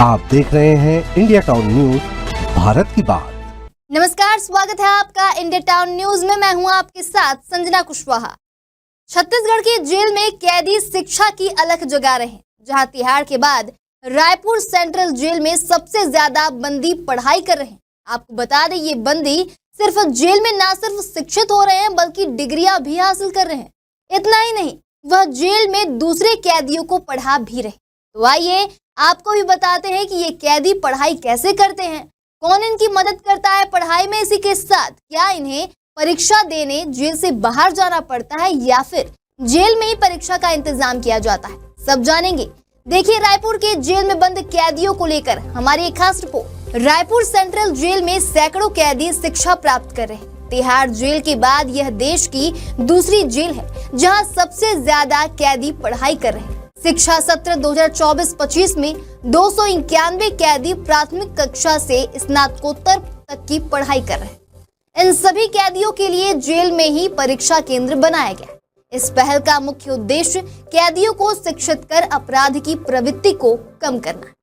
आप देख रहे हैं इंडिया टाउन न्यूज, भारत की बात। नमस्कार, स्वागत है आपका इंडिया टाउन न्यूज में। मैं हूं आपके साथ संजना कुशवाहा। छत्तीसगढ़ की जेल में कैदी शिक्षा की अलख जगा रहे हैं, जहां तिहाड़ के बाद रायपुर सेंट्रल जेल में सबसे ज्यादा बंदी पढ़ाई कर रहे हैं। आपको बता दें, ये बंदी सिर्फ जेल में ना सिर्फ शिक्षित हो रहे हैं, बल्कि डिग्रियां भी हासिल कर रहे हैं। इतना ही नहीं, वह जेल में दूसरे कैदियों को पढ़ा भी रहे। तो आइए आपको भी बताते हैं कि ये कैदी पढ़ाई कैसे करते हैं, कौन इनकी मदद करता है पढ़ाई में। इसी के साथ क्या इन्हें परीक्षा देने जेल से बाहर जाना पड़ता है या फिर जेल में ही परीक्षा का इंतजाम किया जाता है, सब जानेंगे। देखिए, रायपुर के जेल में बंद कैदियों को लेकर हमारी एक खास रिपोर्ट। रायपुर सेंट्रल जेल में सैकड़ों कैदी शिक्षा प्राप्त कर रहे हैं। तिहाड़ जेल के बाद यह देश की दूसरी जेल है जहां सबसे ज्यादा कैदी पढ़ाई कर रहे हैं। शिक्षा सत्र 2024-25 में 291 कैदी प्राथमिक कक्षा से स्नातकोत्तर तक की पढ़ाई कर रहे हैं। इन सभी कैदियों के लिए जेल में ही परीक्षा केंद्र बनाया गया। इस पहल का मुख्य उद्देश्य कैदियों को शिक्षित कर अपराध की प्रवृत्ति को कम करना है।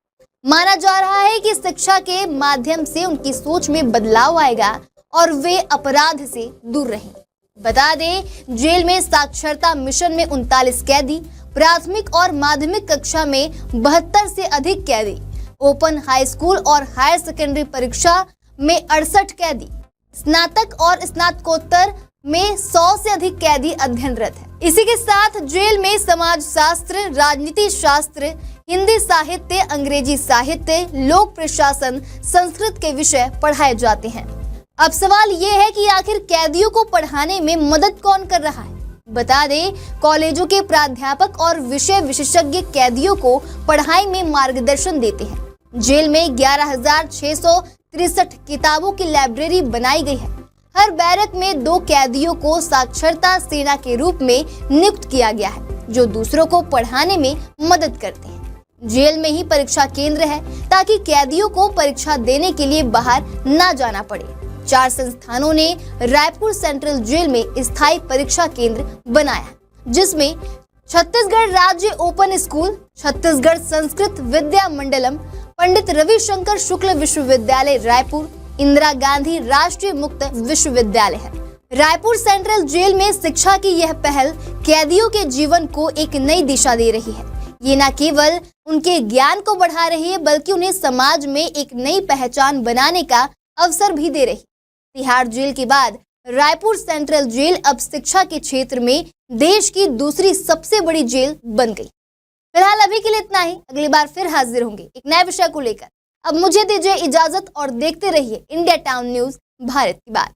माना जा रहा है कि शिक्षा के माध्यम से उनकी सोच में बदलाव आएगा और वे अपराध से दूर रहेंगे। बता दें, जेल में साक्षरता मिशन में 39 कैदी, प्राथमिक और माध्यमिक कक्षा में 72 से अधिक कैदी, ओपन हाई स्कूल और हायर सेकेंडरी परीक्षा में 68 कैदी, स्नातक और स्नातकोत्तर में 100 से अधिक कैदी अध्ययनरत है। इसी के साथ जेल में समाज शास्त्र, राजनीति शास्त्र, हिंदी साहित्य, अंग्रेजी साहित्य, लोक प्रशासन, संस्कृत के विषय पढ़ाए जाते हैं। अब सवाल ये है कि आखिर कैदियों को पढ़ाने में मदद कौन कर रहा है। बता दें, कॉलेजों के प्राध्यापक और विषय विशेषज्ञ कैदियों को पढ़ाई में मार्गदर्शन देते हैं। जेल में 11,663 किताबों की लाइब्रेरी बनाई गई है। हर बैरक में 2 कैदियों को साक्षरता सेना के रूप में नियुक्त किया गया है, जो दूसरों को पढ़ाने में मदद करते हैं। जेल में ही परीक्षा केंद्र है ताकि कैदियों को परीक्षा देने के लिए बाहर न जाना पड़े। 4 संस्थानों ने रायपुर सेंट्रल जेल में स्थायी परीक्षा केंद्र बनाया, जिसमें छत्तीसगढ़ राज्य ओपन स्कूल, छत्तीसगढ़ संस्कृत विद्या मंडलम, पंडित रविशंकर शुक्ल विश्वविद्यालय रायपुर, इंदिरा गांधी राष्ट्रीय मुक्त विश्वविद्यालय है। रायपुर सेंट्रल जेल में शिक्षा की यह पहल कैदियों के जीवन को एक नई दिशा दे रही है। ये न केवल उनके ज्ञान को बढ़ा रही है, बल्कि उन्हें समाज में एक नई पहचान बनाने का अवसर भी दे रही है। तिहाड़ जेल के बाद रायपुर सेंट्रल जेल अब शिक्षा के क्षेत्र में देश की दूसरी सबसे बड़ी जेल बन गई। फिलहाल अभी के लिए इतना ही। अगली बार फिर हाजिर होंगे एक नए विषय को लेकर। अब मुझे दीजिए इजाजत और देखते रहिए इंडिया टाउन न्यूज, भारत की बात।